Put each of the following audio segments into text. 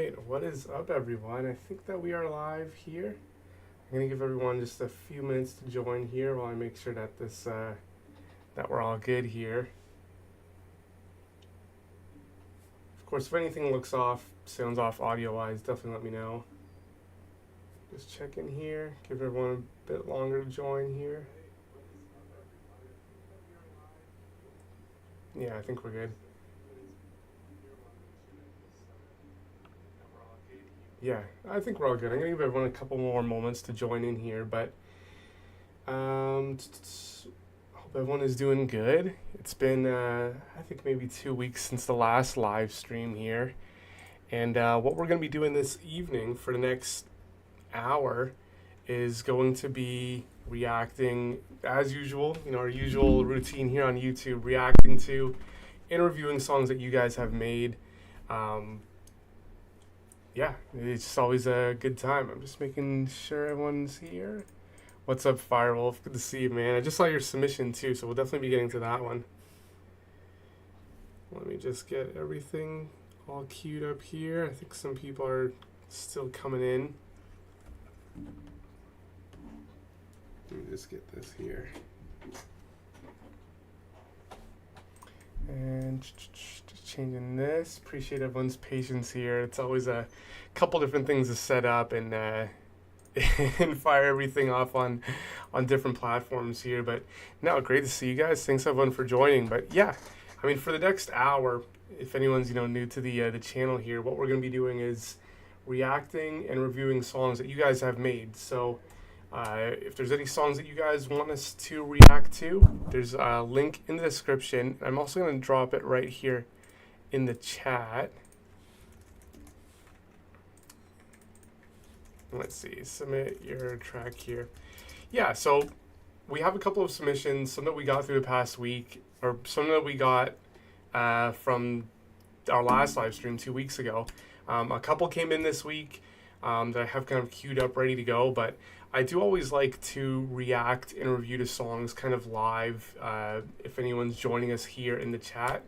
right, what is up, everyone? I think that we are live here. I'm gonna give everyone just a few minutes to join here while I make sure that that we're all good here. Of course, if anything looks off, sounds off audio-wise, definitely let me know. Just check in here, give everyone a bit longer to join here. Yeah, I think we're good. Yeah, I think we're all good. I'm gonna give everyone a couple more moments to join in here, but hope everyone is doing good. It's been I think maybe 2 weeks since the last live stream here, and what we're gonna be doing this evening for the next hour is going to be reacting as usual. You know, our usual routine here on YouTube, reacting to, interviewing songs that you guys have made. Yeah, it's just always a good time. I'm just making sure everyone's here. What's up, Firewolf? Good to see you, man. I just saw your submission too, so we'll definitely be getting to that one. Let me just get everything all queued up here. I think some people are still coming in. Let me just get this here. And just changing this. Appreciate everyone's patience here. It's always a couple different things to set up and and fire everything off on different platforms here. But no, great to see you guys. Thanks everyone for joining. But yeah, I mean, for the next hour, if anyone's new to the channel here, what we're gonna be doing is reacting and reviewing songs that you guys have made. So if there's any songs that you guys want us to react to, there's a link in the description. I'm also going to drop it right here in the chat. Let's see, submit your track here. Yeah, so we have a couple of submissions, some that we got through the past week, or some that we got from our last live stream 2 weeks ago. A couple came in this week that I have kind of queued up, ready to go, but I do always like to react and review to songs kind of live if anyone's joining us here in the chat.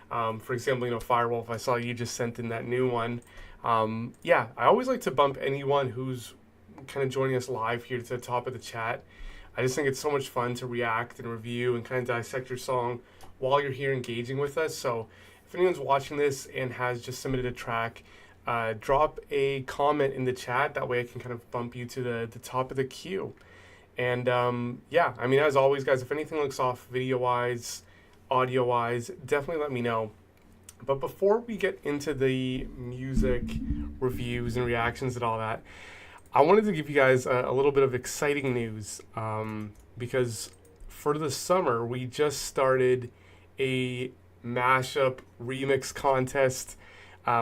For example, Firewolf, I saw you just sent in that new one. Yeah, I always like to bump anyone who's kind of joining us live here to the top of the chat. I just think it's so much fun to react and review and kind of dissect your song while you're here engaging with us. So if anyone's watching this and has just submitted a track, drop a comment in the chat. That way I can kind of bump you to the top of the queue. And yeah, I mean, as always, guys, if anything looks off video-wise, audio-wise, definitely let me know. But before we get into the music reviews and reactions and all that, I wanted to give you guys a little bit of exciting news because for the summer, we just started a mashup remix contest,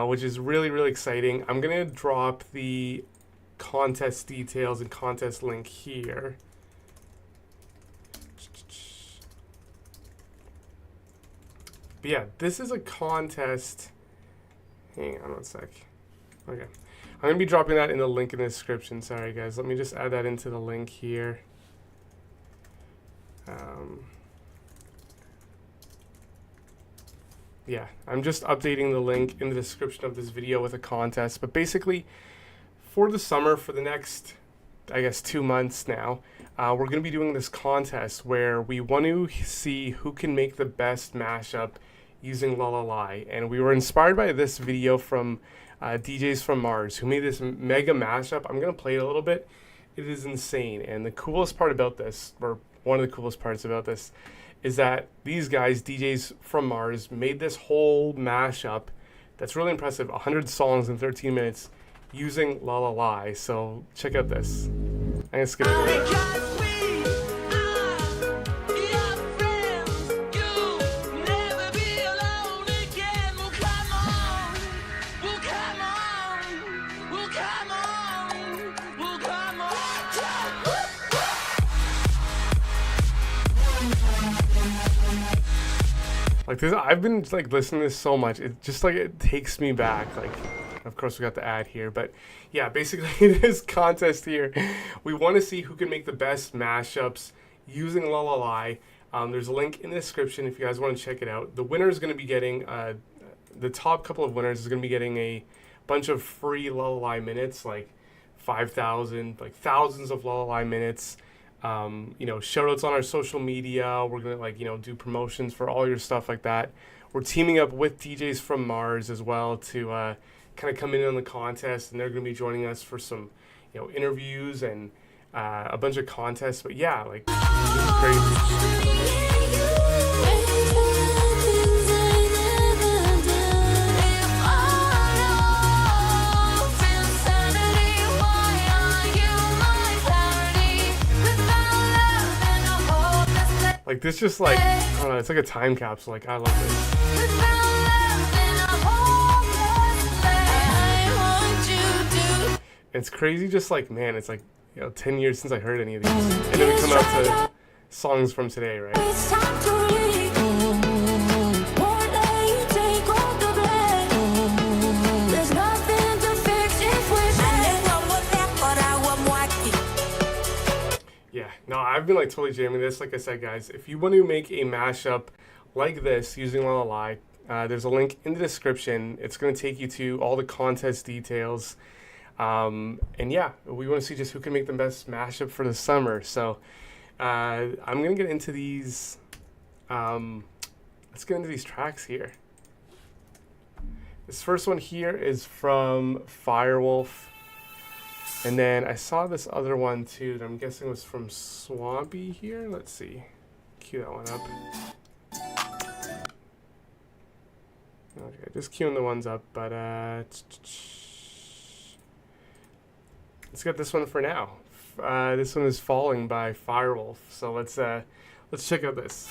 which is really, really exciting. I'm going to drop the contest details and contest link here. But yeah, this is a contest. Hang on one sec. Okay. I'm going to be dropping that in the link in the description. Sorry, guys. Let me just add that into the link here. Yeah, I'm just updating the link in the description of this video with a contest. But basically, for the summer, for the next, I guess, 2 months now, we're going to be doing this contest where we want to see who can make the best mashup using lalal.ai. And we were inspired by this video from DJs from Mars, who made this mega mashup. I'm going to play it a little bit. It is insane. And the coolest part about this, or one of the coolest parts about this, is that these guys, DJs from Mars, made this whole mashup that's really impressive, 100 songs in 13 minutes using lalal.ai. So check out this. I'm gonna skip it. Like this, I've been like listening to this so much. It just like it takes me back. Like, of course we got the ad here, but yeah, basically this contest here, we want to see who can make the best mashups using lalal.ai. There's a link in the description if you guys want to check it out. The winner is going to be getting the top couple of winners is going to be getting a bunch of free lullaby minutes, like 5,000, like thousands of lullaby minutes. Shout outs on our social media. We're gonna do promotions for all your stuff like that. We're teaming up with DJs from Mars as well to kind of come in on the contest, and they're gonna be joining us for some interviews and a bunch of contests. But yeah, like this is crazy. Like this just like, I don't know, it's like a time capsule. Like I love this. It's crazy just like, man, it's like, 10 years since I heard any of these. And then we come out to songs from today, right? Yeah, no, I've been like totally jamming this. Like I said, guys, if you want to make a mashup like this using lalal.ai, there's a link in the description. It's going to take you to all the contest details. And yeah, we want to see just who can make the best mashup for the summer. So I'm going to get into these. Let's get into these tracks here. This first one here is from Firewolf. And then I saw this other one too that I'm guessing was from Swampy here. Let's see. Cue that one up. Okay, just queuing the ones up, but let's get this one for now. This one is Falling by Firewolf. So let's check out this.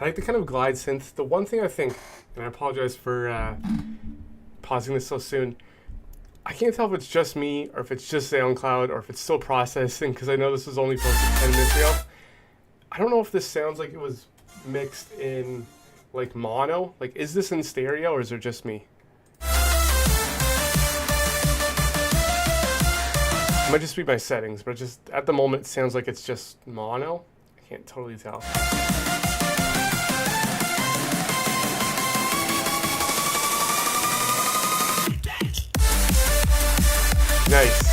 I like the kind of glide synth. The one thing I think, and I apologize for pausing this so soon, I can't tell if it's just me or if it's just SoundCloud or if it's still processing, because I know this was only posted 10 minutes ago. I don't know if this sounds like it was mixed in like mono. Like, is this in stereo or is it just me? It might just be my settings, but just at the moment it sounds like it's just mono. I can't totally tell. Nice.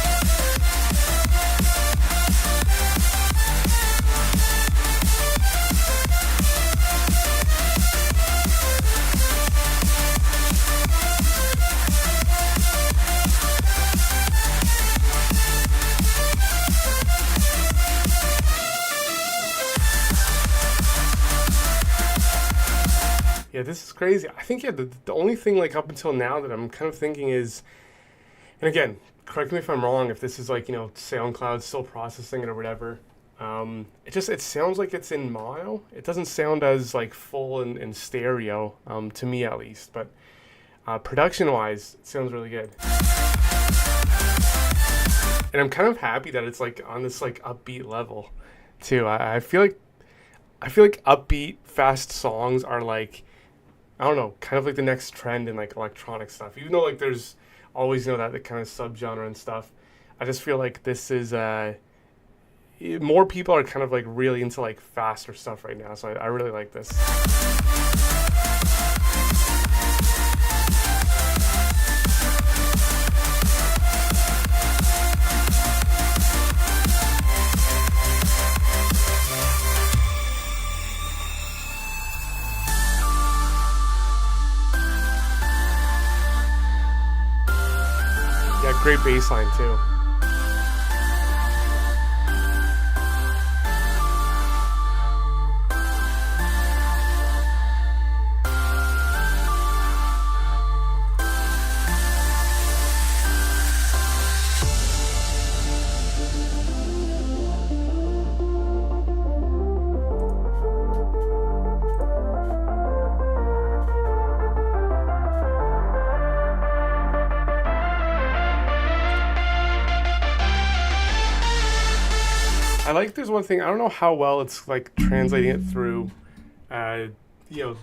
Yeah, this is crazy. I think the only thing like up until now that I'm kind of thinking is, and again, correct me if I'm wrong, if this is like, SoundCloud still processing it or whatever. It sounds like it's in mono. It doesn't sound as like full in stereo, to me at least. But production wise, it sounds really good. And I'm kind of happy that it's like on this like upbeat level too. I feel like upbeat, fast songs are like, I don't know, kind of like the next trend in like electronic stuff. Even though like there's always that kind of subgenre and stuff, I just feel like this is more people are kind of like really into like faster stuff right now. So I really like this. Yeah, great bass line too. like there's one thing, I don't know how well it's like translating it through, uh, you know,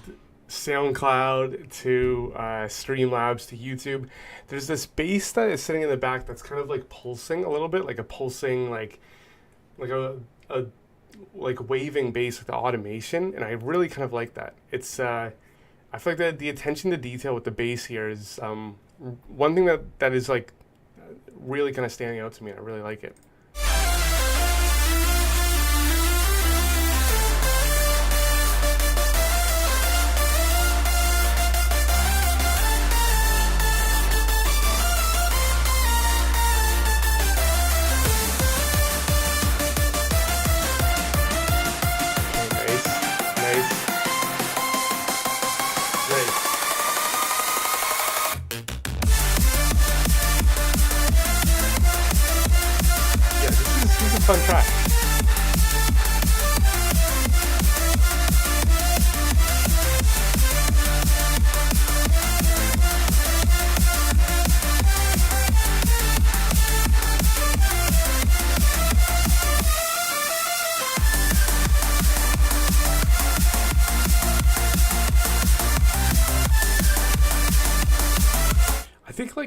SoundCloud to Streamlabs to YouTube. There's this bass that is sitting in the back that's kind of like pulsing a little bit, like a pulsing, like a like waving bass with the automation, and I really kind of like that. It's I feel like the attention to detail with the bass here is one thing that is like really kind of standing out to me, and I really like it. Fun track.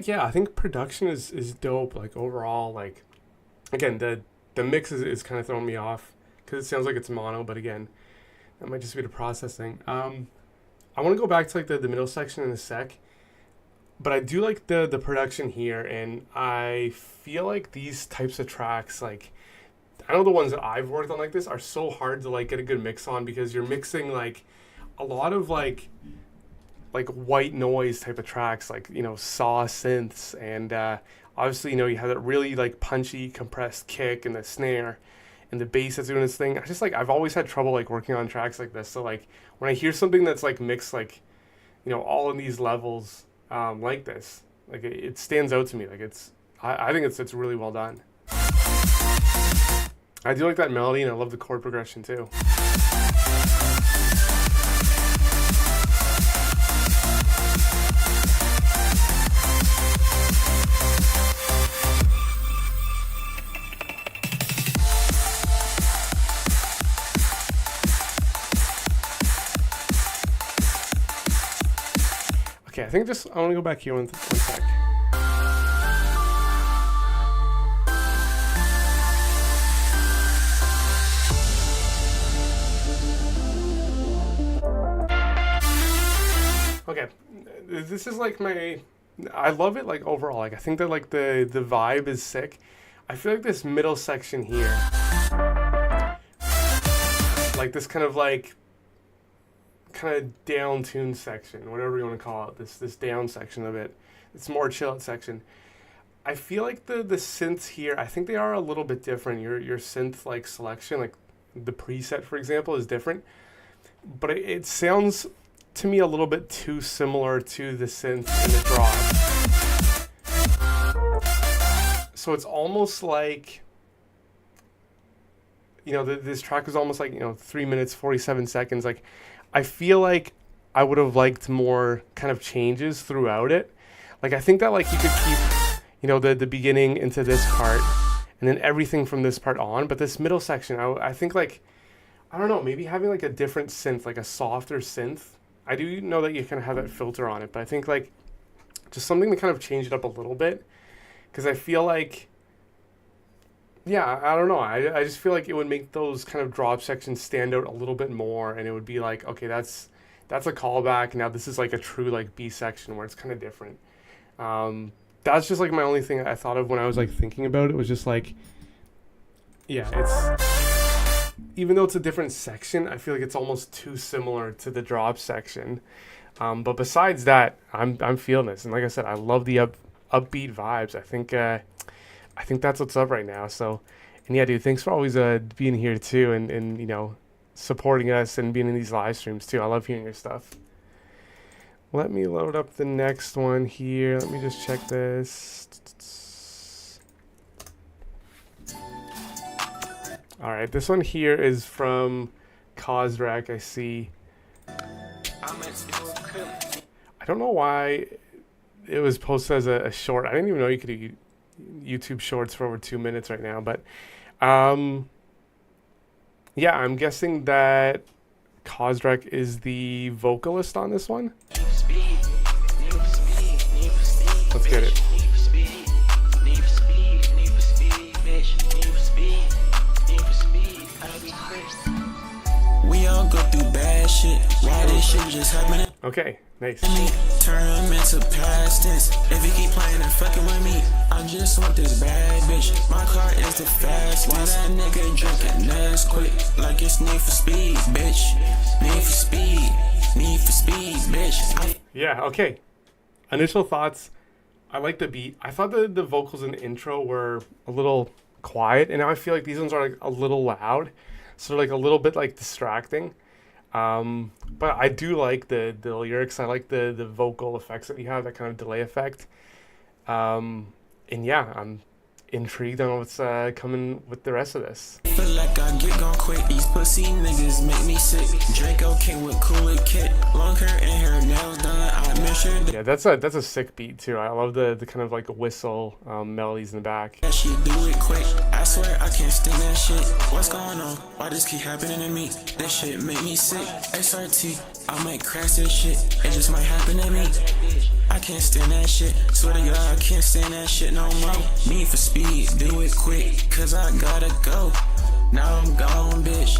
I think production is dope. Like overall, like again the mix is kind of throwing me off because it sounds like it's mono, but again, that might just be the processing. I want to go back to like the middle section in a sec, but I do like the production here, and I feel like these types of tracks, like I know the ones that I've worked on like this are so hard to like get a good mix on because you're mixing like a lot of like white noise type of tracks, like saw synths, and obviously you have that really like punchy compressed kick and the snare and the bass that's doing this thing. I've always had trouble like working on tracks like this, so like when I hear something that's like mixed like all in these levels like this, like it stands out to me. Like I think it's really well done. I do like that melody, and I love the chord progression too. Okay, I think I want to go back here one sec. Okay, this is like I love it like overall. Like I think that like the vibe is sick. I feel like this middle section here, like this kind of down tune section, whatever you want to call it, this down section of it, it's more chill out section. I feel like the synths here, I think they are a little bit different. Your synth like selection, like the preset for example, is different, but it sounds to me a little bit too similar to the synth in the drop. So it's almost like this track is almost like 3 minutes 47 seconds. Like I feel like I would have liked more kind of changes throughout it. Like I think that like you could keep the beginning into this part and then everything from this part on, but this middle section I think like I don't know, maybe having like a different synth, like a softer synth. I do know that you kind of have that filter on it, but I think like just something to kind of change it up a little bit, because I feel like I don't know. I just feel like it would make those kind of drop sections stand out a little bit more, and it would be like, okay, that's a callback. Now this is like a true like B section where it's kind of different. That's just like my only thing I thought of when I was like thinking about it, was just like, it's, even though it's a different section, I feel like it's almost too similar to the drop section. But besides that, I'm feeling this, and like I said, I love the upbeat vibes. I think that's what's up right now. So, and yeah, dude, thanks for always being here too, and supporting us and being in these live streams too. I love hearing your stuff. Let me load up the next one here. Let me just check this. All right, this one here is from Kozrak, I see. I don't know why it was posted as a short. I didn't even know you could do YouTube shorts for over 2 minutes right now, but Yeah, I'm guessing that Kozrek is the vocalist on this one. Let's get it. We all go through bad shit. Why this shit just happening? Okay, nice. Turn them into past tense. If you keep playing and fucking with me, I just want this bad bitch. My car is the fastest. Why that nigga drinking Nesquik like it's Need for Speed, bitch? Need for Speed, Need for Speed, bitch. Yeah, okay. Initial thoughts. I like the beat. I thought the vocals in the intro were a little quiet, and now I feel like these ones are like a little loud. So they're like a little bit like distracting. But I do like the lyrics. I like the vocal effects that you have, that kind of delay effect. And yeah, I'm intrigued on what's coming with the rest of this. Feel like I get gone quick. These pussy niggas make me sick. Draco came with cool kit. Long hair and her nails done. I measured. Yeah, that's a sick beat too. I love the kind of like whistle melodies in the back. That she do it quick. I swear I can't stand that shit. What's going on? Why this keep happening to me? That shit make me sick. SRT, I might crash this shit. It just might happen to me. I can't stand that shit. Swear to God, I can't stand that shit no more. Need for speed, do it quick, cause I gotta go. Now I'm gone, bitch.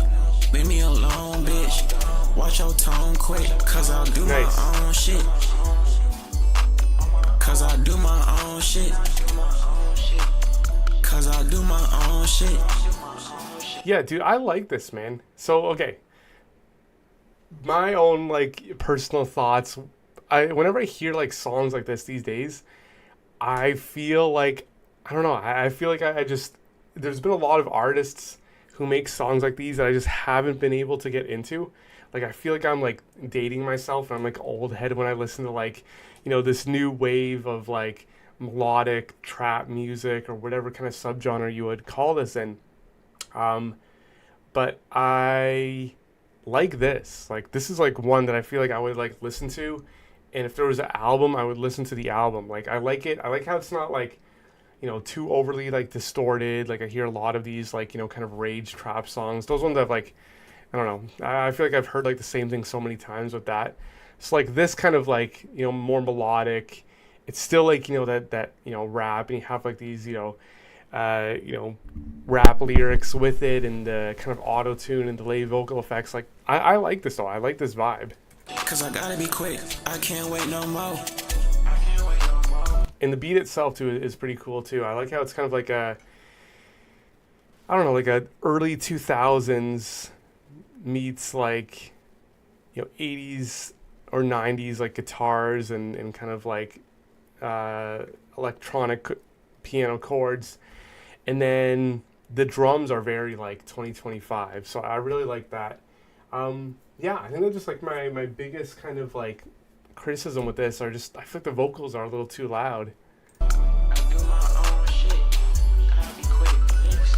Leave me alone, bitch. Watch your tone quick, cause I'll do my own shit. Cause I do my own shit. Cause I do my own shit. Yeah, dude, I like this, man. So, okay. My own, like, personal thoughts. Whenever I hear, like, songs like this these days, I feel like, I don't know, I feel like I just, there's been a lot of artists who make songs like these that I just haven't been able to get into. Like, I feel like I'm, like, dating myself, and I'm, like, old head when I listen to, like, you know, this new wave of, like, melodic trap music or whatever kind of subgenre you would call this in. But I like this. Like, this is, like, one that I feel like I would, like, listen to. And if there was an album, I would listen to the album. Like, I like it. I like how it's not, like, you know, too overly, like, distorted. Like, I hear a lot of these, like, you know, kind of rage trap songs. Those ones I've, like, I don't know. I feel like I've heard, like, the same thing so many times with that. So, like, this kind of, like, you know, more melodic. It's still, like, you know, that you know, rap. And you have, like, these, you know, rap lyrics with it. And the kind of auto-tune and delay vocal effects. Like, I like this, though. I like this vibe. Cause I gotta be quick. I can't wait no more. And the beat itself too is pretty cool too. I like how it's kind of like a, I don't know, like a early 2000s meets like, you know, 80s or 90s like guitars and kind of like electronic piano chords. And then the drums are very like 2025. So I really like that. Yeah, I think that's just like my biggest kind of like criticism with this are just, I feel like the vocals are a little too loud. But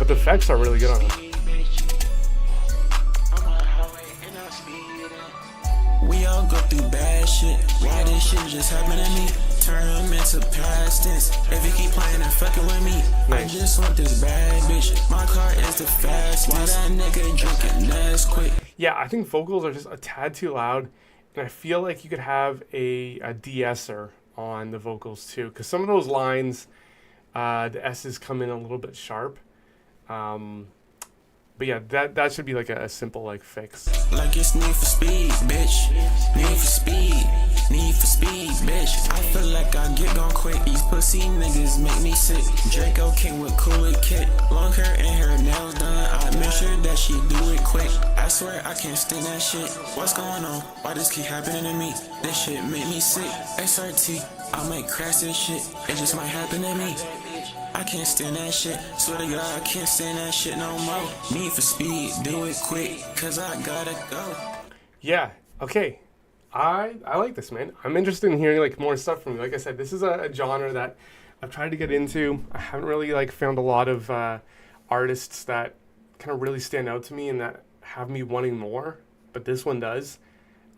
the effects are really good on them. We all go through bad shit. Why this shit just happened to me? Turn them into past tense. If you keep playing and fucking with me, I just want this bad bitch. My car is the fastest. Why that nigga drinking Nesquik? Yeah, I think vocals are just a tad too loud. And I feel like you could have a de-esser on the vocals too. Because some of those lines, the S's come in a little bit sharp. But yeah, that should be like a simple like fix. Like it's Need for Speed, bitch. Need for Speed. Need for Speed, bitch. I feel like I get gone quick. These pussy niggas make me sick. Draco came with cool kit. Long hair and her nails done. I make sure that she do it quick. I swear I can't stand that shit. What's going on? Why this keep happening to me? This shit make me sick. SRT, I might crash this shit. It just might happen to me. I can't stand that shit. Swear to God, I can't stand that shit no more. Need for Speed, do it quick, cause I gotta go. Yeah, okay. I like this, man. I'm interested in hearing like more stuff from you. Like I said, this is a genre that I've tried to get into. I haven't really like found a lot of artists that kind of really stand out to me and that have me wanting more, but this one does.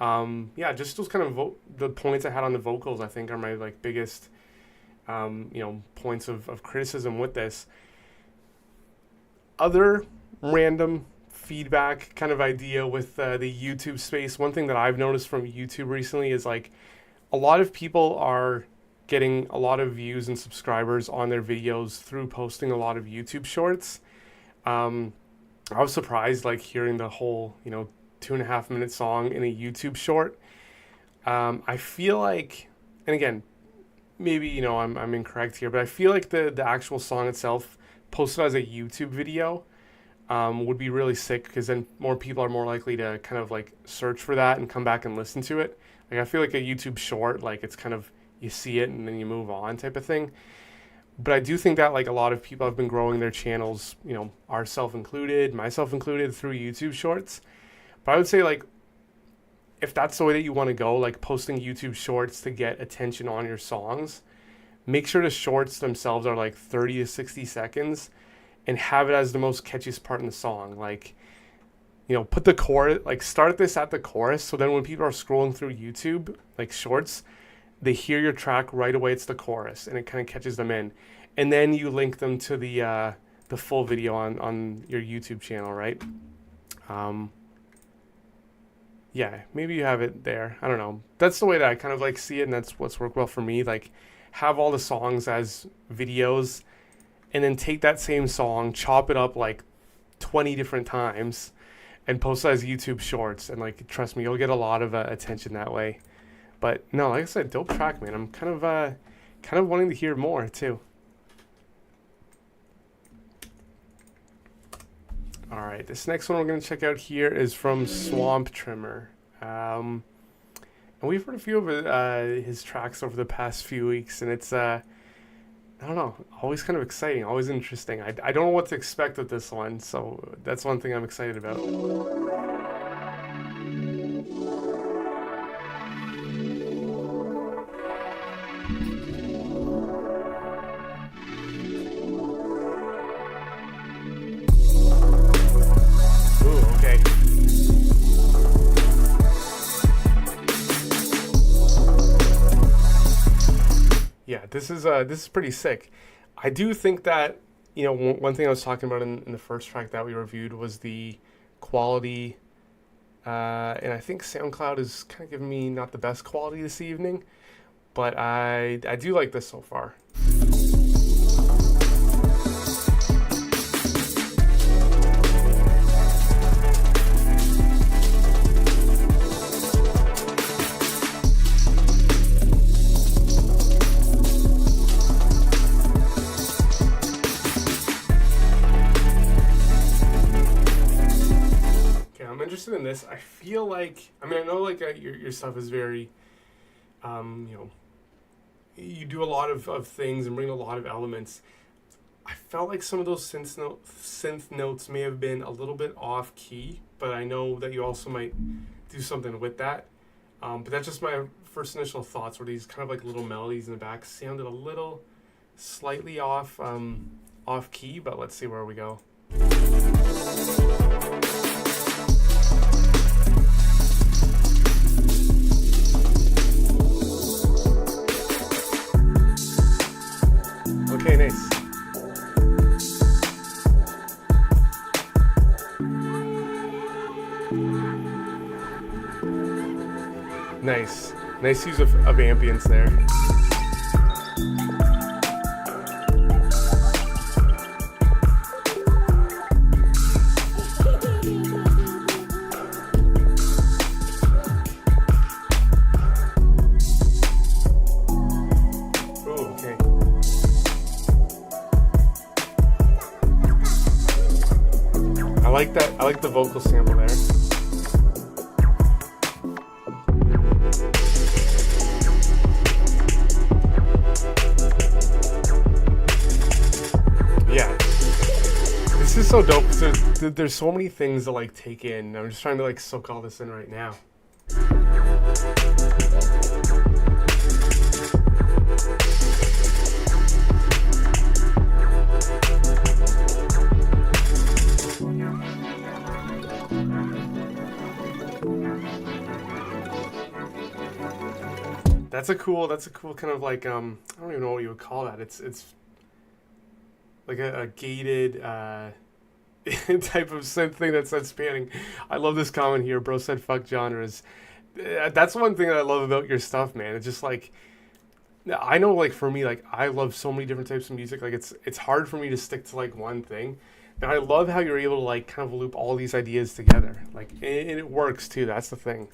Yeah, just those kind of the points I had on the vocals, I think, are my like biggest you know, points of criticism with this. Other random feedback kind of idea with the YouTube space. One thing that I've noticed from YouTube recently is like a lot of people are getting a lot of views and subscribers on their videos through posting a lot of YouTube shorts. I was surprised like hearing the whole, 2.5 minute song in a YouTube short. I feel like, and again, maybe, I'm incorrect here, but I feel like the actual song itself posted as a YouTube video would be really sick, because then more people are more likely to kind of like search for that and come back and listen to it. Like I feel like a YouTube short, like it's kind of, you see it and then you move on type of thing. But I do think that like a lot of people have been growing their channels, ourselves included, myself included, through YouTube shorts. But I would say like, if that's the way that you want to go, like posting YouTube shorts to get attention on your songs, make sure the shorts themselves are like 30 to 60 seconds and have it as the most catchiest part in the song. Like, put the chorus, like start this at the chorus. So then when people are scrolling through YouTube, like shorts, they hear your track right away. It's the chorus and it kind of catches them in. And then you link them to the full video on your YouTube channel, right? Yeah, maybe you have it there. I don't know. That's the way that I kind of like see it, and that's what's worked well for me. Like, have all the songs as videos, and then take that same song, chop it up like 20 different times, and post it as YouTube shorts. And like, trust me, you'll get a lot of attention that way. But no, like I said, dope track, man. I'm kind of wanting to hear more too. All right, this next one we're going to check out here is from Swamp Trimmer. And we've heard a few of his tracks over the past few weeks, and it's, I don't know, always kind of exciting, always interesting. I don't know what to expect with this one, so that's one thing I'm excited about. Yeah, this is pretty sick. I do think that, one thing I was talking about in the first track that we reviewed was the quality, and I think SoundCloud is kind of giving me not the best quality this evening, but I do like this so far. Interested in this. I feel like, I know like your stuff is very, you do a lot of things and bring a lot of elements. I felt like some of those synth notes may have been a little bit off key, but I know that you also might do something with that. But that's just my first initial thoughts, where these kind of like little melodies in the back sounded a little slightly off key, but let's see where we go. Okay, nice. Nice use of ambience there. I like the vocal sample there. Yeah. This is so dope, because there's so many things to like take in. I'm just trying to like soak all this in right now. That's a cool kind of like, I don't even know what you would call that. It's like a gated type of synth thing that's spanning. I love this comment here. Bro said fuck genres. That's one thing that I love about your stuff, man. It's just like, I know, like, for me, like, I love so many different types of music. Like, it's hard for me to stick to like one thing. And I love how you're able to like kind of loop all these ideas together. Like, and it works too. That's the thing.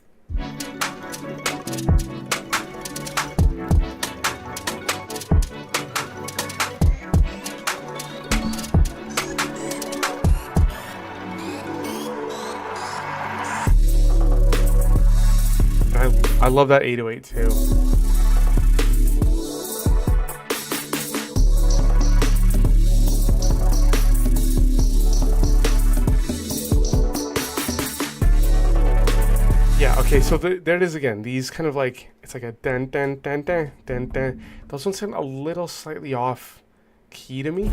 I love that 808 too. Yeah, okay, so there it is again. These kind of like, it's like a dun dun dun dun dun dun. Those ones sound a little slightly off key to me.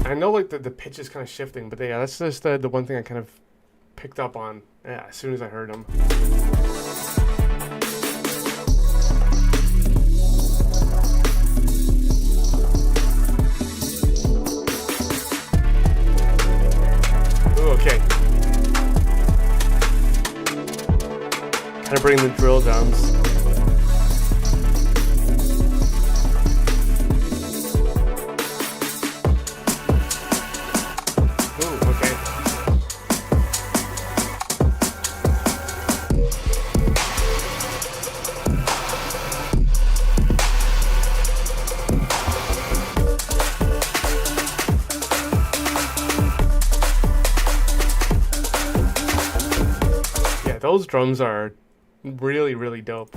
I know like the pitch is kind of shifting, but yeah, that's just the one thing I kind of picked up on as soon as I heard them. Ooh, okay. Kind of bring the drill drums. Those drums are really, really dope.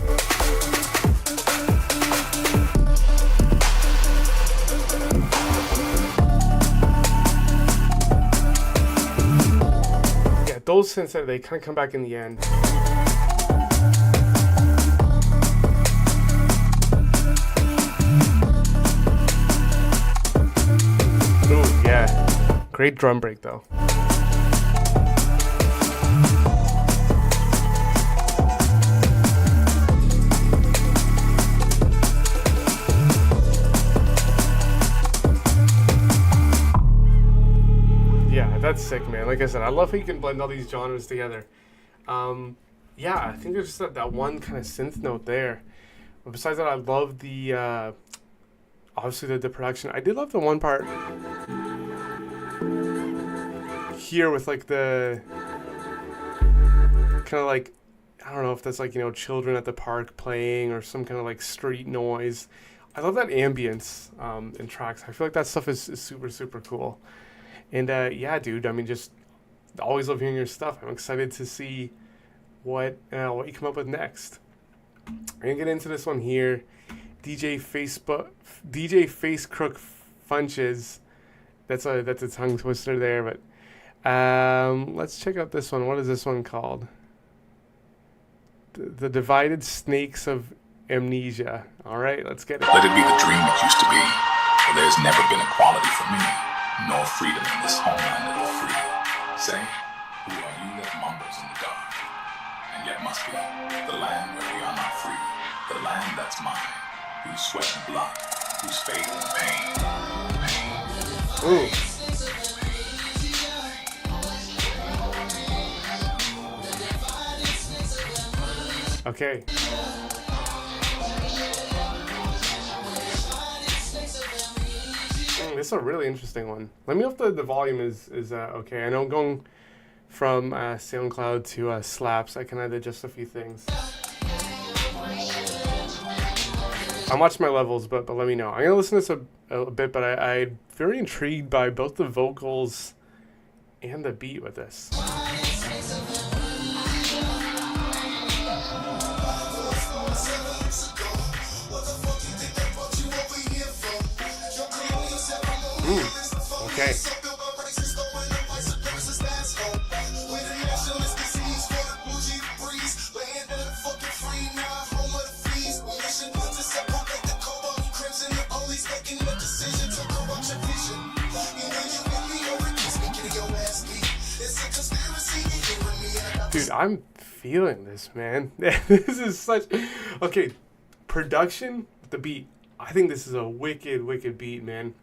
Yeah, those synths, they kind of come back in the end. Ooh, yeah. Great drum break, though. That's sick, man. Like I said, I love how you can blend all these genres together. Yeah, I think there's just that one kind of synth note there. But besides that, I love the, obviously the production. I did love the one part here with like the, kind of like, I don't know if that's like, children at the park playing or some kind of like street noise. I love that ambience in tracks. I feel like that stuff is super, super cool. And yeah, dude, I mean, just always love hearing your stuff. I'm excited to see what you come up with next. I'm gonna get into this one here. DJ Face Crook Funches. That's a tongue twister there, but let's check out this one. What is this one called? The Divided Snakes of Amnesia. All right, let's get it. Let it be the dream it used to be, for there's never been equality for me. Nor freedom in this homeland of the free. Say, who are you that mumbles in the dark? And yet must be the land where we are not free. The land that's mine, whose sweat and blood, whose faith and pain. Ooh. Okay. This is a really interesting one. Let me know if the volume is okay. I know going from SoundCloud to Slaps, I can add just a few things. I'll watch my levels, but let me know. I'm gonna listen to this a bit, but I'm very intrigued by both the vocals and the beat with this. Okay. Dude, I'm feeling this, man. This is such... Okay, production, the beat. I think this is a wicked beat, man.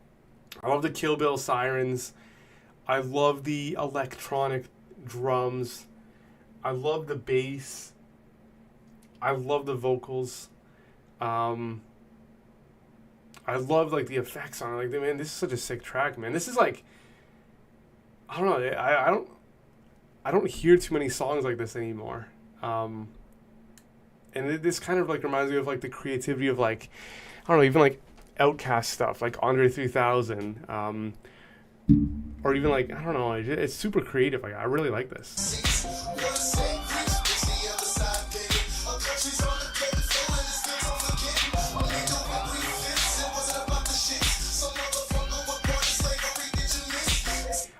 I love the Kill Bill sirens. I love the electronic drums. I love the bass. I love the vocals. I love like the effects on it. Like, man, this is such a sick track, man. This is like, I don't know. I don't hear too many songs like this anymore. And this kind of like reminds me of like the creativity of like, I don't know, even like Outcast stuff, like Andre 3000, or even like, I don't know, it's super creative. Like, I really like this.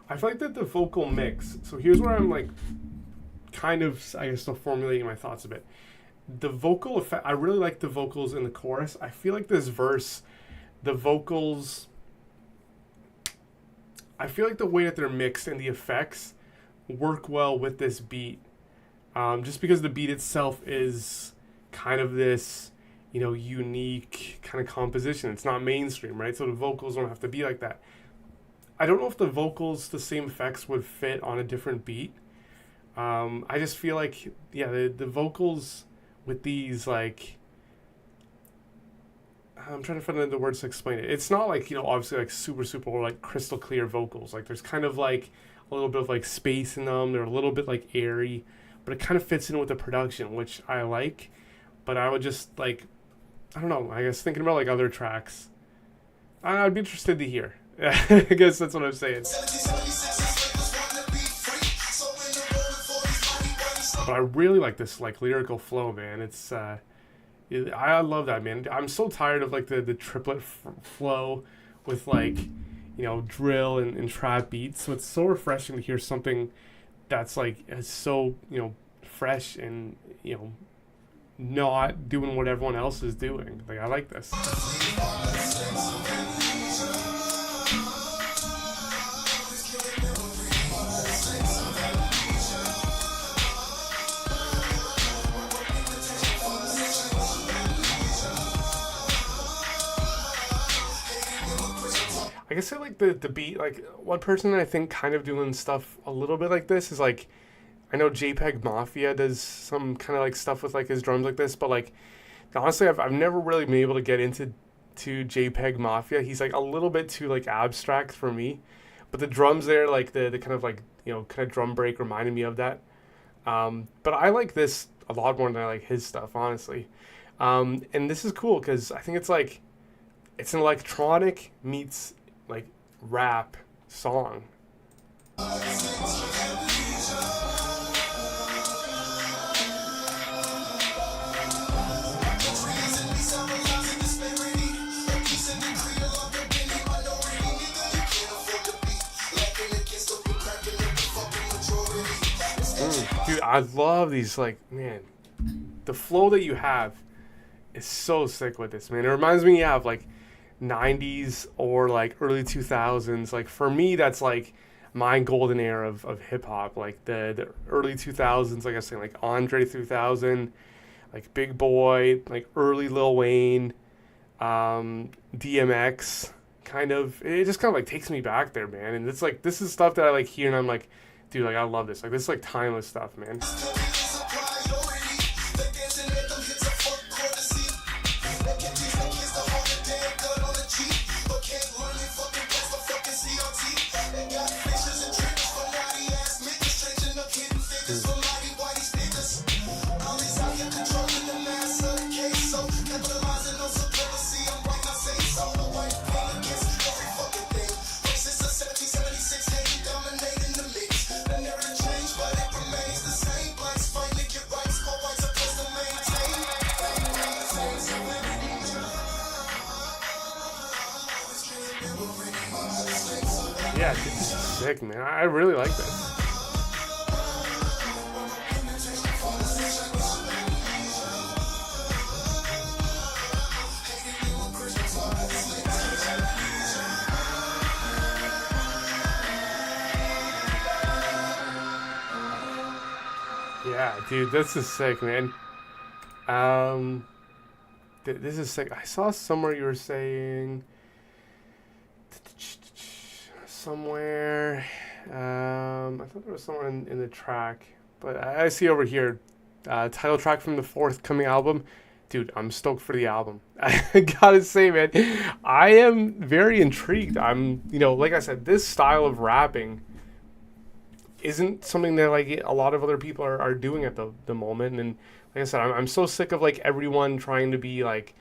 I feel like that the vocal mix, so here's where I'm like kind of, I guess, still formulating my thoughts a bit. The vocal effect, I really like the vocals in the chorus. I feel like this verse, the vocals, I feel like the way that they're mixed and the effects work well with this beat. Just because the beat itself is kind of this, you know, unique kind of composition. It's not mainstream, right? So the vocals don't have to be like that. I don't know if the vocals, the same effects would fit on a different beat. I just feel like, yeah, the vocals with these, like, I'm trying to find the words to explain it. It's not like, you know, obviously like super like crystal clear vocals. Like, there's kind of like a little bit of like space in them. They're a little bit like airy, but it kind of fits in with the production, which I like. But I would just like, I don't know, I guess thinking about like other tracks, I'd be interested to hear. I guess that's what I'm saying. But I really like this like lyrical flow, man. It's I love that, man. I'm so tired of like the triplet flow with like, you know, drill and trap beats. So it's so refreshing to hear something that's like so, you know, fresh and, you know, not doing what everyone else is doing. Like, I like this. I guess I like the beat. Like, one person that I think kind of doing stuff a little bit like this is like, I know JPEG Mafia does some kind of like stuff with like his drums like this, but like, honestly, I've never really been able to get into JPEG Mafia. He's like a little bit too like abstract for me, but the drums there, like the kind of like, you know, kind of drum break reminded me of that. But I like this a lot more than I like his stuff, honestly. And this is cool because I think it's like, it's an electronic meets like rap song. Dude, I love these, like, man, the flow that you have is so sick with this, man. It reminds me of like 90s or like early 2000s. Like, for me, that's like my golden era of hip hop. Like the early 2000s, like I was saying, like Andre 3000, like Big Boy, like early Lil Wayne, DMX, kind of. It just kind of like takes me back there, man. And it's like, this is stuff that I like hear and I'm like, dude, like, I love this. Like, this is like timeless stuff, man. Yeah, dude, this is sick, man. I really like this. Yeah, dude, this is sick, man. This is sick. I saw somewhere you were saying somewhere. I thought there was somewhere in the track, but I see over here, title track from the forthcoming album. Dude, I'm stoked for the album. I gotta say, man, I am very intrigued. I'm, like I said, this style of rapping isn't something that like a lot of other people are doing at the moment. And like I said, I'm so sick of like everyone trying to be like,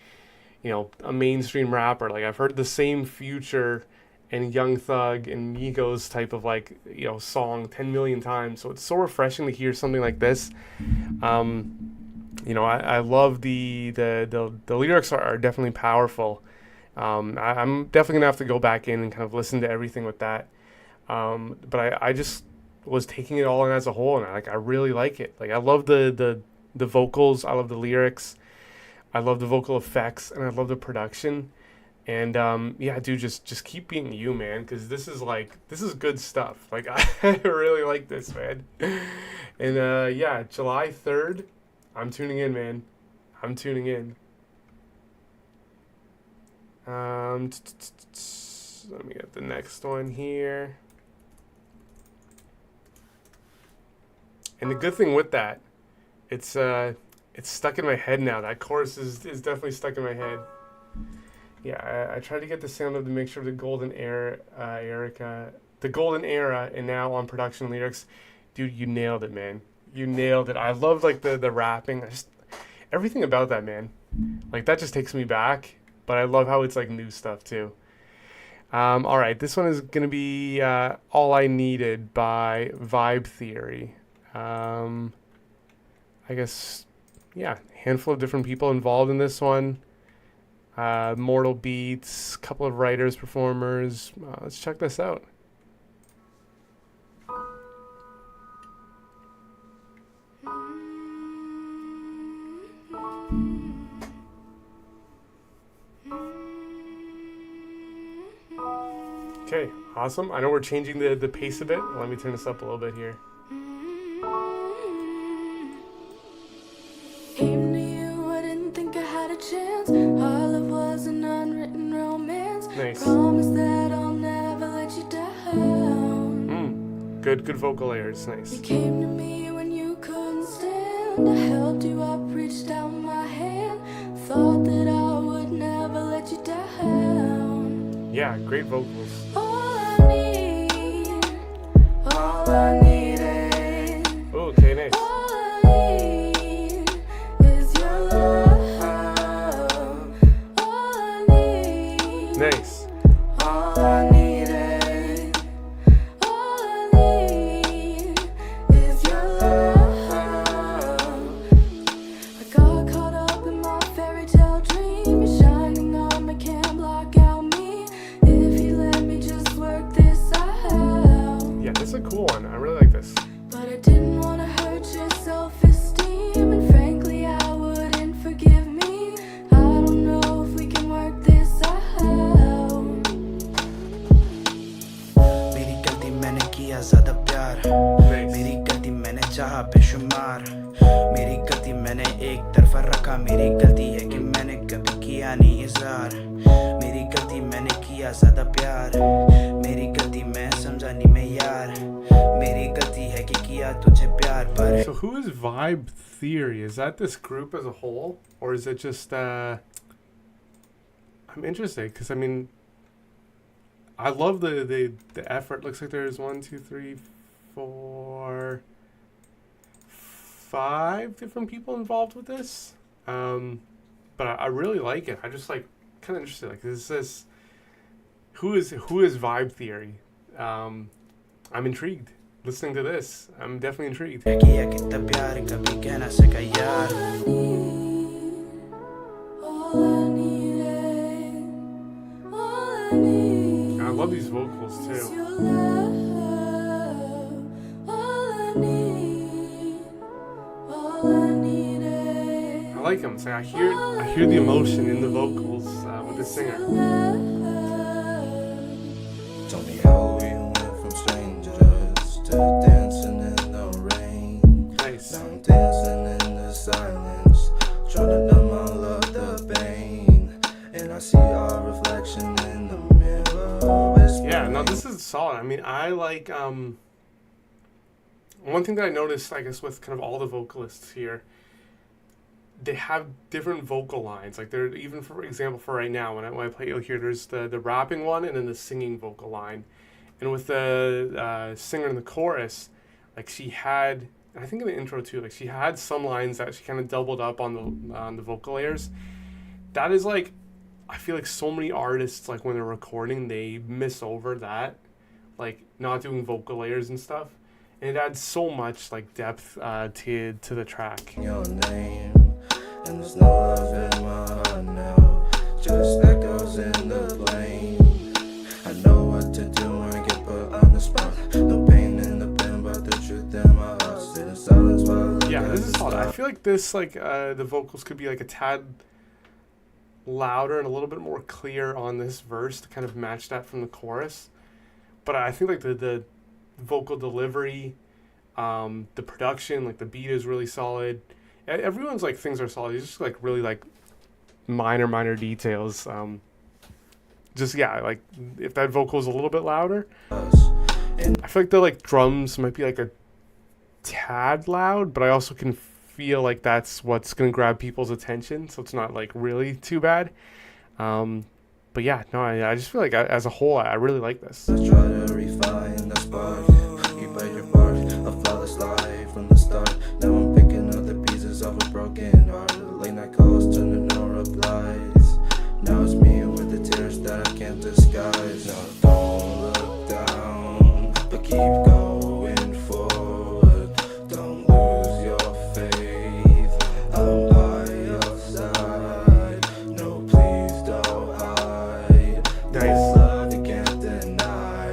a mainstream rapper. Like I've heard the same Future and Young Thug and Migos type of like, song 10 million times. So it's so refreshing to hear something like this. I love the lyrics are definitely powerful. I'm definitely gonna have to go back in and kind of listen to everything with that. But I just was taking it all in as a whole, and I really like it. Like I love the vocals, I love the lyrics, I love the vocal effects, and I love the production. And dude, just keep being you, man, because this is good stuff. Like I really like this, man. And July 3rd. I'm tuning in, man. I'm tuning in. Let me get the next one here. And the good thing with that, it's stuck in my head now. That chorus is definitely stuck in my head. Yeah, I tried to get the sound of the mixture of the golden era, the golden era, and now on production lyrics. Dude, you nailed it, man. You nailed it. I love like the rapping. Everything about that, man. Like that just takes me back. But I love how it's like new stuff too. All right, this one is gonna be "All I Needed" by Vibe Theory. I guess, handful of different people involved in this one. Mortal Beats, couple of writers, performers. Let's check this out. Okay, awesome. I know we're changing the pace a bit. Let me turn this up a little bit here. Came to you, I didn't think I had a chance. Our love was an unwritten romance. Nice. Promise that I'll never let you down. Good vocal layers. Nice. You came to me when you couldn't stand. I held you up, reached out my hand. Thought that I would never let you down. Yeah, great vocals. All I needed. Oh, okay, nice. All I need is your love. All I need. Nice. All I needed. All I need is your love. I got caught up in my fairy tale dream. You're shining on me, can't block out me. If you let me just work this out. Yeah, this is a cool one. I really like this. But I didn't want to hurt your self-esteem. And frankly, I wouldn't forgive me. I don't know if we can work this out. मेरी गलती मैंने किया ज़्यादा प्यार मेरी गलती मैंने चाहा बेशुमार मेरी गलती मैंने एक तरफा रखा मेरी गलती है कि मैंने कभी किया नहीं इज़हार मेरी गलती मैंने किया ज़्यादा प्यार मेरी गलती मैं समझा नहीं मैं यार मेरी गलती है कि किया तुझे प्यार पर So who is Vibe Theory? Is that this group as a whole? Or is it just, I'm interested, because, I mean, I love the effort. Looks like there's 1, 2, 3, 4, 5 different people involved with this. But I really like it. I just, like, kind of interested. Like, is this... Who is Vibe Theory? I'm intrigued. Listening to this, I'm definitely intrigued. किया कितना प्यार कभी कह ना सका यार All I needed, all I need. I love these vocals Is too. your love. All I need, all I needed. I like them. So I hear the emotion in the vocals with the singer. Tell me how we went from strangers to dancing in the rain. Nice. Now I'm dancing in the silence, trying to numb all of the pain. Yeah, no, this is solid. I mean, I like one thing that I noticed, I guess, with kind of all the vocalists here, they have different vocal lines. Like, they're even, for example, for right now, when I play it here, there's the rapping one and then the singing vocal line. And with the singer in the chorus, like, she had, I think in the intro too, like, she had some lines that she kind of doubled up on the vocal layers. That is like, I feel like so many artists, like, when they're recording, they miss over that, like, not doing vocal layers and stuff. And it adds so much, like, depth to the track. Your name, and there's no love in my heart now. Just echoes in the plane. I know what to do when I get put on the spot. No pain in the pen, but the truth in my heart. Sit in silence while I look Yeah, at this is the solid. I stars. feel like this, like, the vocals could be, like, a tad louder and a little bit more clear on this verse to kind of match that from the chorus. But I think, like, the vocal delivery, the production, like, the beat is really solid. Everyone's, like, things are solid. It's just, like, really, like, minor details. Just, yeah, like, if that vocal is a little bit louder, I feel like the, like, drums might be, like, a tad loud, but I also can feel like that's what's going to grab people's attention, so it's not, like, really too bad. But yeah, no, I just feel like as a whole, I really like this. I try to refine the spark. You played your part, a flawless life from the start. Now I'm picking up the pieces of a broken heart. Late night calls turn to no replies. Now it's me with the tears that I can't disguise. Now don't look down, but keep going forward. Don't lose your faith. I'm by your side. No, please don't hide. Nice. Love you can't deny.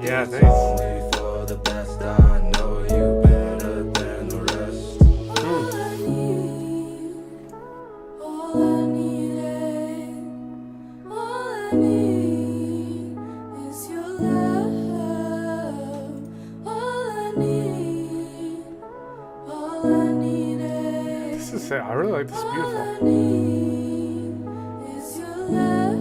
Yeah, It's nice. only for the best. I know you better than the rest. All I need, all I need is your love. All I need, all I need This is it. I really like this. Beautiful. all I need is your love.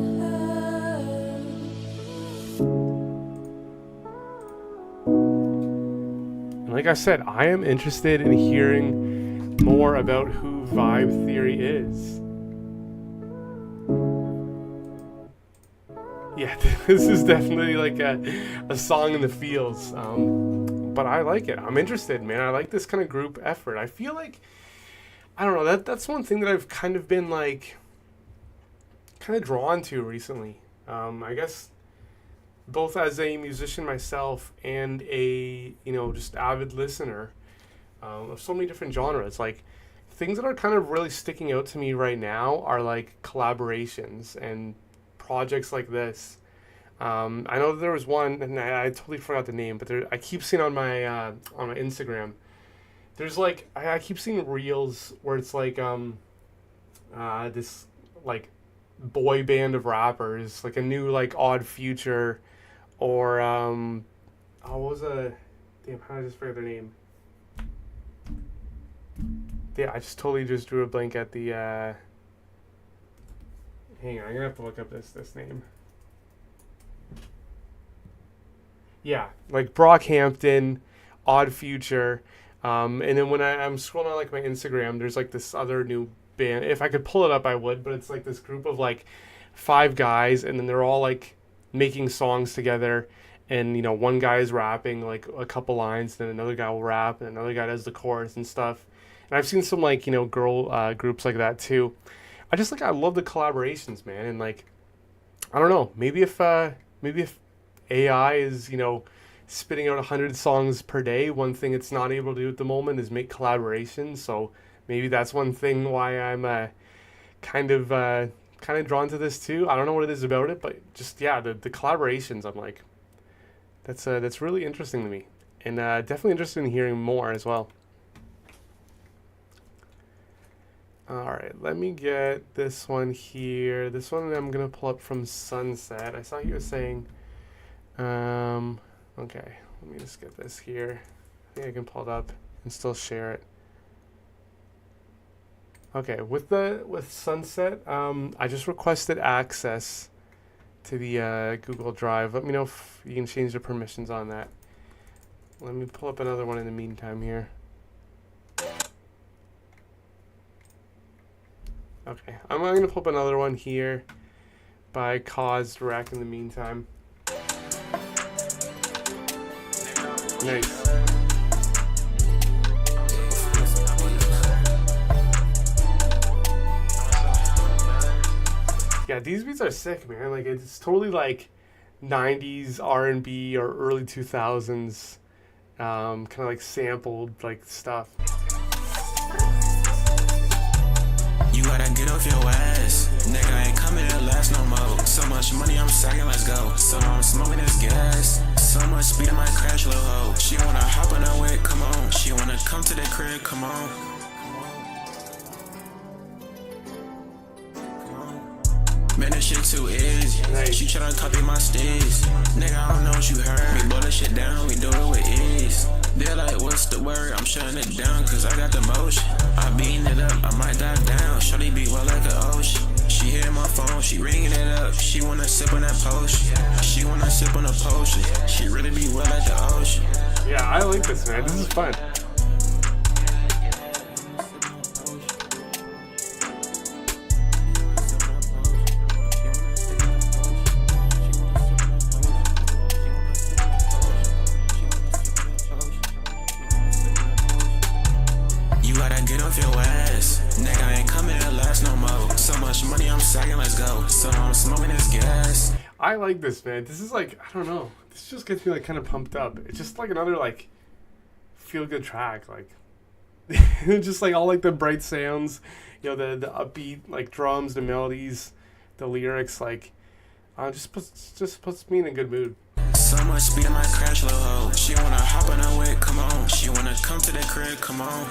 And like I said, I am interested in hearing more about who Vibe Theory is. Yeah, this is definitely like a song in the fields. But I like it. I'm interested, man. I like this kind of group effort. I feel like, I don't know, that's one thing that I've kind of been like, kind of drawn to recently. I guess both as a musician myself and a, just avid listener of so many different genres. Like, things that are kind of really sticking out to me right now are like collaborations and projects like this. I know that there was one, and I totally forgot the name, but I keep seeing on my Instagram. There's like I keep seeing reels where it's like this like boy band of rappers, like a new like Odd Future, or what was damn, how did I just forget their name? Yeah, I just totally just drew a blank at the hang on, I'm gonna have to look up this name. Yeah, like Brockhampton, Odd Future, and then when I'm scrolling on like my Instagram, there's like this other new band. If I could pull it up, I would, but it's like this group of like 5 guys, and then they're all like making songs together, and one guy is rapping like a couple lines, then another guy will rap, and another guy does the chorus and stuff. And I've seen some like girl groups like that too. I love the collaborations, man, and like I don't know, maybe if AI is spitting out 100 songs per day, one thing it's not able to do at the moment is make collaborations. So maybe that's one thing why I'm kind of drawn to this too. I don't know what it is about it, but just the collaborations. I'm like, that's really interesting to me, and definitely interested in hearing more as well. All right, let me get this one here. This one I'm gonna pull up from Sunset. I saw he was saying. Okay, let me just get this here. I think I can pull it up and still share it. Okay, with Sunset, I just requested access to the Google Drive. Let me know if you can change the permissions on that. Let me pull up another one in the meantime here. Okay, I'm going to pull up another one here by Cause Direct in the meantime. Nice. Yeah, these beats are sick, man. Like, it's totally like 90s R&B or early 2000s kind of like sampled like stuff. You gotta get off your ass. Nigga, I ain't coming to last no more. So much money, I'm sagging, let's go. So I'm smoking this gas. So much speed, I might crash, little hoe. She wanna hop on her way, come on. She wanna come to the crib, come on. Man, this shit too easy. Nice. She tryna copy my steez. Nigga, I don't know what you heard. We blow this shit down, we do it with ease. They're like, what's the word? I'm shutting it down, cause I got the motion. I beating it up, I might dive down. Shorty be well like an ocean. She hear my phone, she ringing it up. She wanna sip on that potion. She wanna sip on a potion. She really be well like the ocean. Yeah, I like this, man. This is fun. You gotta get off your ass. Nigga, I ain't coming to last no more. So much money, I'm sagging, let's go. So I'm smoking this gas. I like this, man. This is like, I don't know. This just gets me like kind of pumped up. It's just like another like feel good track. Like just like all like the bright sounds, you know, the upbeat like drums, the melodies, the lyrics, like just puts me in a good mood. So much speed, I might crash, little hoe. She wanna hop on her way, come on. She wanna come to the crib, come on.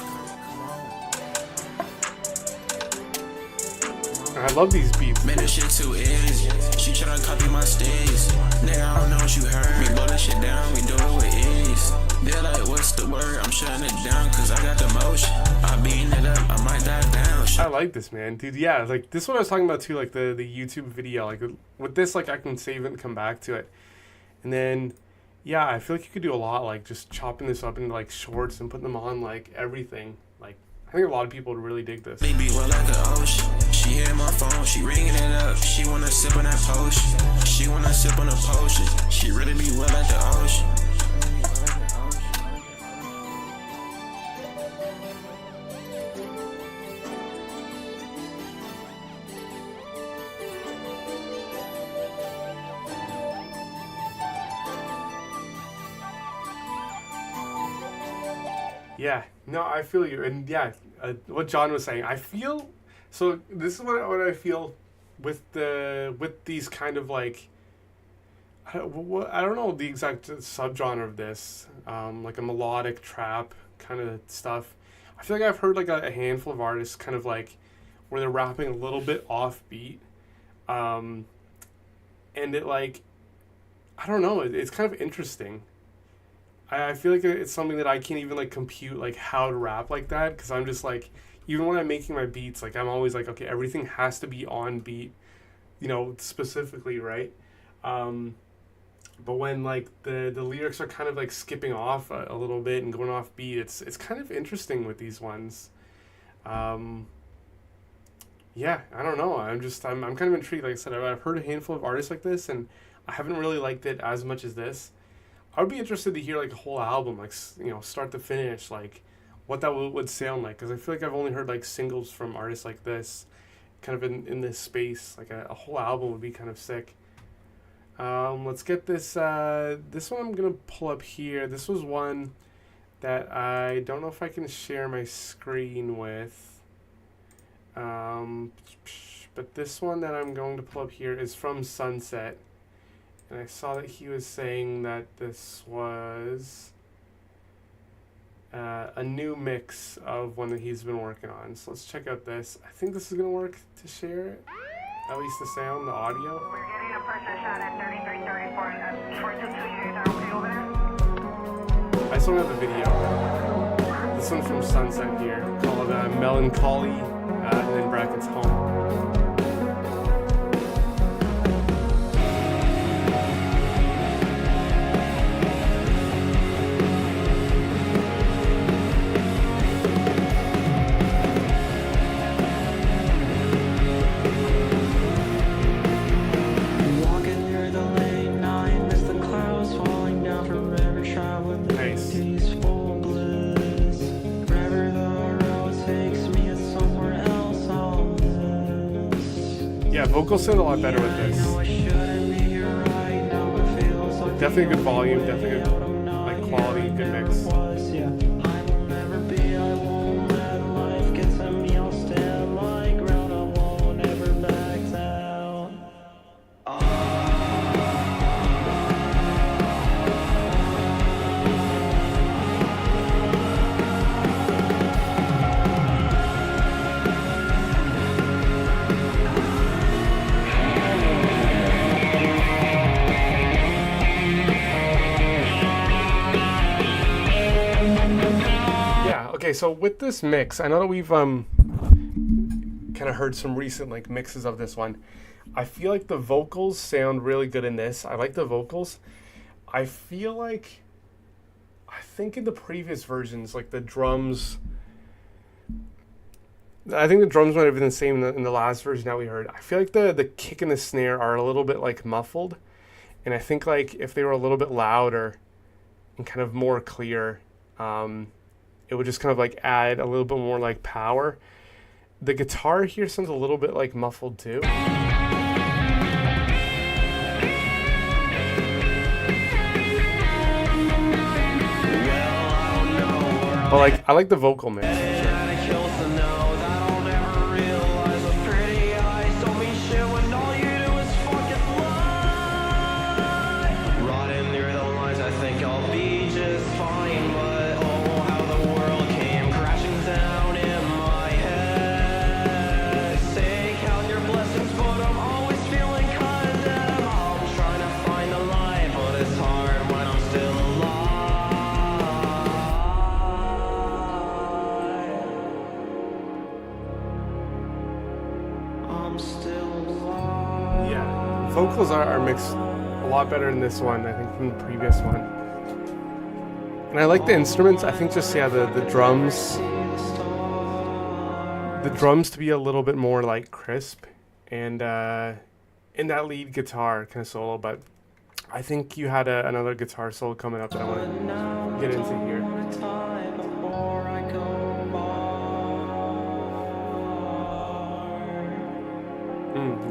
I love these beats. Man, this shit too easy. She tryna copy my steez. Nigga, I don't know what you heard. We blow this shit down, we do it with ease. They're like, what's the word? I'm shutting it down, cause I got the motion. I beating it up, I might dive down. I like this, man. Dude, yeah, like this is what I was talking about too, like the YouTube video. Like with this, like I can save it and come back to it. And then, yeah, I feel like you could do a lot, like just chopping this up into like shorts and putting them on like everything. Like I think a lot of people would really dig this. They be well like an ocean. She hear my phone, she ringing it up. She wanna sip on that potion. She wanna sip on a potion. She really be well like the ocean. Yeah, no, I feel you. And yeah, what John was saying, I feel, so this is what I feel with these kind of like, I don't know the exact subgenre of this, like a melodic trap kind of stuff. I feel like I've heard like a handful of artists kind of like where they're rapping a little bit offbeat, and it like, I don't know, it's kind of interesting. I feel like it's something that I can't even like compute like how to rap like that, because I'm just like, even when I'm making my beats, like I'm always like, okay, everything has to be on beat, you know, specifically, right? But when like the lyrics are kind of like skipping off a little bit and going off beat, it's kind of interesting with these ones. Yeah, I don't know. I'm kind of intrigued. Like I said, I've heard a handful of artists like this, and I haven't really liked it as much as this. I would be interested to hear like a whole album, like, you know, start to finish, like what that would sound like, because I feel like I've only heard like singles from artists like this, kind of in this space. Like a whole album would be kind of sick. Let's get this. This one I'm gonna pull up here. This was one that I don't know if I can share my screen with. But this one that I'm going to pull up here is from Sunset. And I saw that he was saying that this was a new mix of one that he's been working on. So let's check out this. I think this is going to work to share it. At least the sound, the audio. We're getting a person shot at 3334. 422, you guys are okay over there? I just don't have the video. This one from Sunset here, called Melancholy, and then brackets Home. vocals sound a lot better with this. Definitely a good volume, definitely a good like quality, good mix. Okay, so with this mix, I know that we've kind of heard some recent like mixes of this one. I feel like the vocals sound really good in this. I like the vocals. I feel like, I think in the previous versions, like the drums, I think the drums might have been the same in the last version that we heard. I feel like the kick and the snare are a little bit like muffled. And I think like if they were a little bit louder and kind of more clear, it would just kind of like add a little bit more like power. The guitar here sounds a little bit like muffled too. But like I like the vocal mix. Vocals are mixed a lot better in this one, I think, from the previous one. And I like the instruments. I think just, yeah, the drums. The drums to be a little bit more, like, crisp. And in that lead guitar kind of solo. But I think you had another guitar solo coming up that I want to get into here.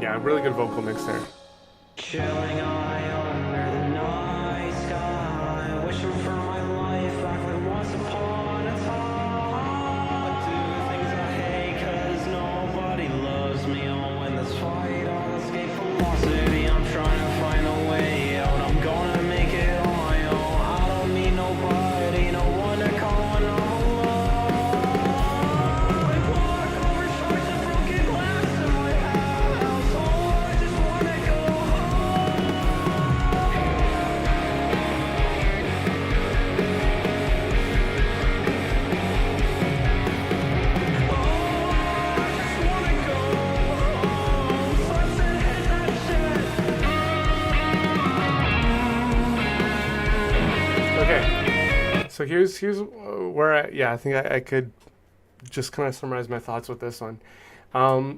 Yeah, really good vocal mix there. Chilling eye under the night sky, wishing for my life back when once upon a time. Do things I hate 'cause nobody loves me. Oh, when this fight on escape velocity, I'm trying to find a way out. I'm gonna make it on my own. I don't need nobody, no one to call when I'm alone. I walk over shards of broken glass in my house. Oh, I just wanna go home. Okay, so here's where I think I could just kind of summarize my thoughts with this one. I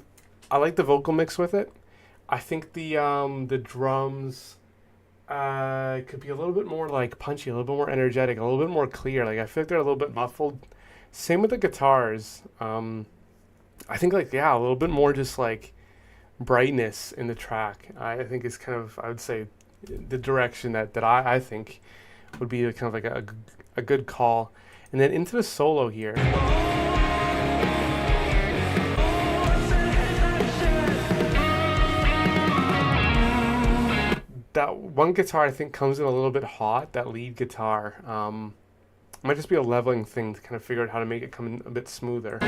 like the vocal mix with it. I think the drums could be a little bit more like punchy, a little bit more energetic, a little bit more clear. Like I feel like they're a little bit muffled. Same with the guitars. I think like, yeah, a little bit more just like brightness in the track. I think is kind of, I would say, the direction that I think would be kind of like a good call. And then into the solo here. That one guitar I think comes in a little bit hot, that lead guitar. Might just be a leveling thing to kind of figure out how to make it come in a bit smoother.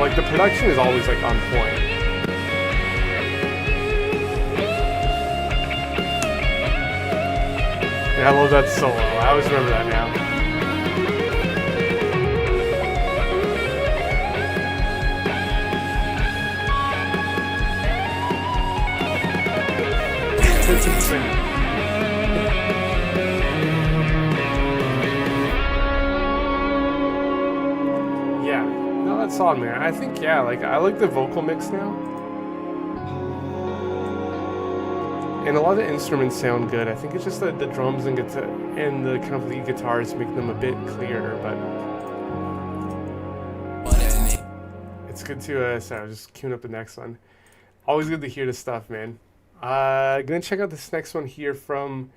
Like the production is always like on point. Yeah, I love that solo. I always remember that now. It's insane. Yeah, no, that's solid, man. I think, yeah, like I like the vocal mix now. And a lot of the instruments sound good. I think it's just the drums and guitar and the kind of lead guitars make them a bit clearer, but it's good to, sorry, I was just queuing up the next one. Always good to hear this stuff, man. Gonna check out this next one here from,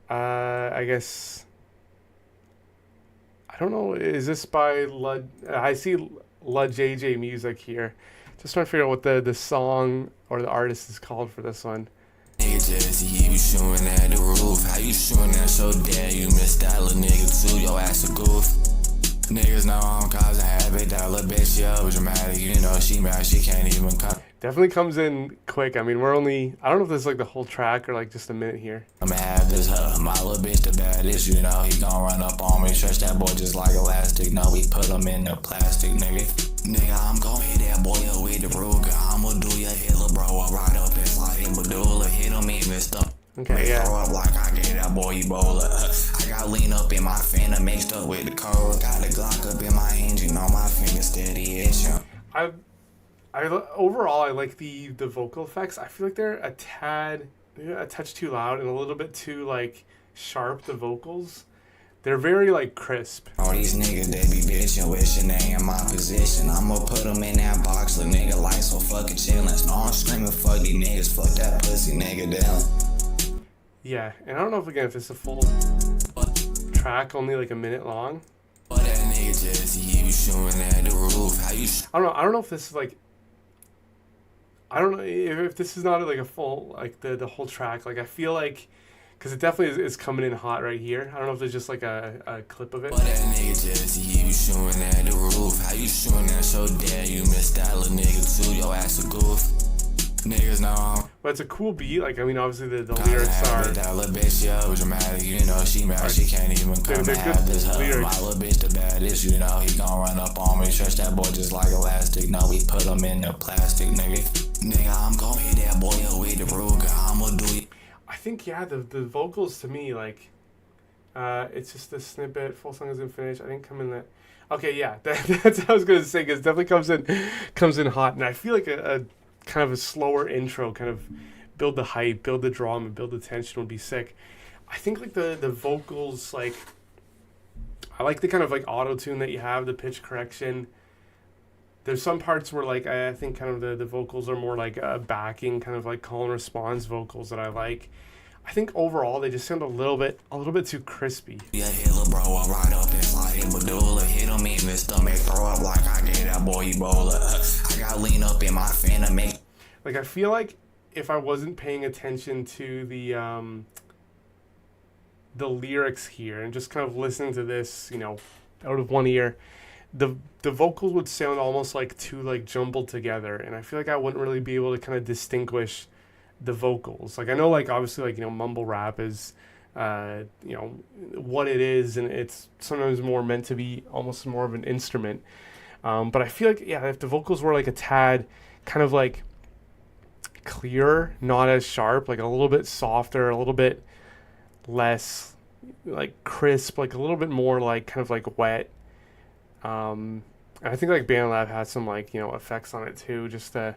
I guess, I don't know, is this by Lud? I see Lud JJ Music here. Just trying to figure out what the song or the artist is called for this one. Nigga just you shooting at the roof. How you shooting at so dead? You missed that little nigga too. Your ass a goof. Niggas know I'm causing havoc. That little bitch, yo, dramatic. You know she mad. She can't even come. Definitely comes in quick. I mean, we're only, I don't know if this is like the whole track or like just a minute here. I'ma have this my little bitch the baddest. You know he gon' run up on me. Stretch that boy just like elastic. No, we put him in the plastic, nigga. Nigga, I'm gon' hit that boy up with the Ruger. I'ma do your Hitler, bro. I ride up and slide him Medulla. Hit him in the stomach. Okay, yeah. Throw up like I gave that boy Ebola. I got lean up in my Fanta mixed up with the cold. Got the Glock up in my engine on my finger steady itching. Overall, I like the vocal effects. I feel like they're a touch too loud and a little bit too like sharp. The vocals, they're very like crisp. All these niggas they be bitching, wishing they in my position. I'ma put them in that box, little nigga like so fucking chillin'. No, I'm screaming fuck these niggas, fuck that pussy nigga down. Yeah, and I don't know if it's a full track, only like a minute long. But that nigga just you shooting at the roof. How you? I don't know if this is like. I don't know if this is not like a full like the whole track. Like I feel like, because it definitely is coming in hot right here. I don't know if there's just like a clip of it. But that nigga just you shooting at the roof. How you shooting at so dead? You missed that little nigga too. Your ass a goof. Niggas know I'm. But it's a cool beat. Like I mean, obviously the lyrics are. That little bitch, yo, dramatic. You know she mad. She can't even come they're and have this. My lyrics. little bitch the baddest. You know he gon' run up on me. Stretch that boy just like elastic. No, we put him in the plastic, nigga. Nigga, I'm gon' hit that boy up with the Ruger. I'ma do it. I think yeah, the vocals to me like, it's just a snippet. Full song isn't finished. I didn't come in that. Okay, yeah, that's what I was gonna say. Cause it definitely comes in hot, and I feel like a kind of a slower intro, kind of build the hype, build the drama, build the tension would be sick. I think like the vocals, like I like the kind of like auto tune that you have, the pitch correction. There's some parts where like I think kind of the vocals are more like backing, kind of like call and response vocals that I like. I think overall they just sound a little bit too crispy. Yeah, Hitler, bro, I ride up and slide him Medulla. Hit him in the stomach, throw up like I gave that boy Ebola. I got lean up in my Fanta mix. Like I feel like if I wasn't paying attention to the lyrics here and just kind of listening to this, you know, out of one ear, the vocals would sound almost like too like jumbled together, and I feel like I wouldn't really be able to kind of distinguish the vocals. Like I know like obviously like, you know, mumble rap is you know what it is, and it's sometimes more meant to be almost more of an instrument, but I feel like yeah, if the vocals were like a tad kind of like clearer, not as sharp, like a little bit softer, a little bit less like crisp, like a little bit more like kind of like wet. And I think like BandLab had some like, you know, effects on it too, just to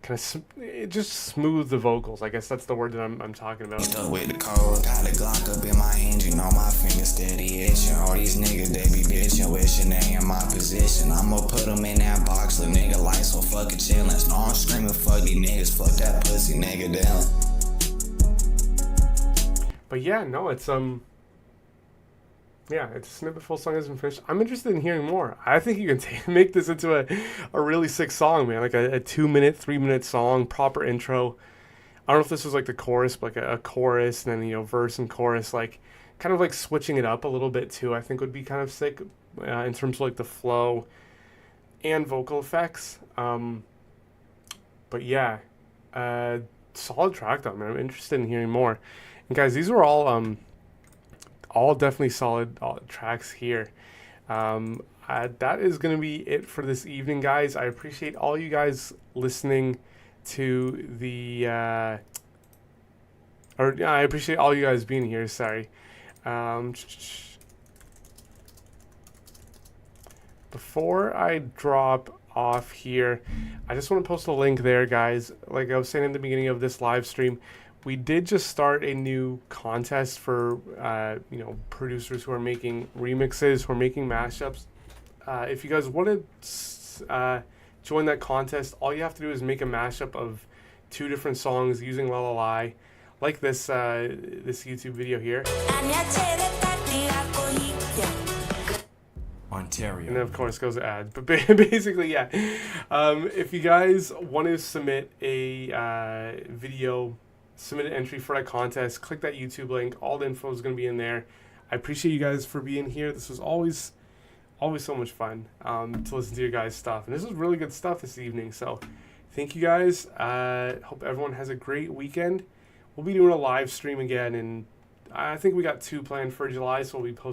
kind of just smooth the vocals. I guess that's the word that I'm talking about. With the cold, got the Glock up in my engine on my finger steady itching. All these niggas they be bitching, wishing they in my position. I'ma put them in that box, little nigga like so fucking chillin'. No, I'm screaming fuck these niggas, fuck that pussy nigga down. But yeah, no, it's yeah, it's a snippet. Full song isn't finished. I'm interested in hearing more. I think you can make this into a really sick song, man. Like a 2-minute, 3-minute song, proper intro. I don't know if this was like the chorus, but like a chorus, and then, you know, verse and chorus, like kind of like switching it up a little bit too, I think would be kind of sick in terms of like the flow and vocal effects. But yeah, solid track though, man. I'm interested in hearing more. And guys, these were all definitely solid tracks here. That is going to be it for this evening, guys. I appreciate all you guys listening to the I appreciate all you guys being here. Sorry. Before I drop off here, I just want to post a link there, guys. Like I was saying in the beginning of this live stream, we did just start a new contest for you know, producers who are making remixes, who are making mashups. If you guys want to join that contest, all you have to do is make a mashup of 2 different songs using lalal.ai, like this this YouTube video here. Ontario. And then, of course, goes to ads. But basically, yeah. If you guys want to submit a video, submit an entry for that contest, click that YouTube link. All the info is going to be in there. I appreciate you guys for being here. This was always so much fun to listen to your guys' stuff. And this was really good stuff this evening. So thank you guys. Hope everyone has a great weekend. We'll be doing a live stream again. And I think we got 2 planned for July, so we'll be posting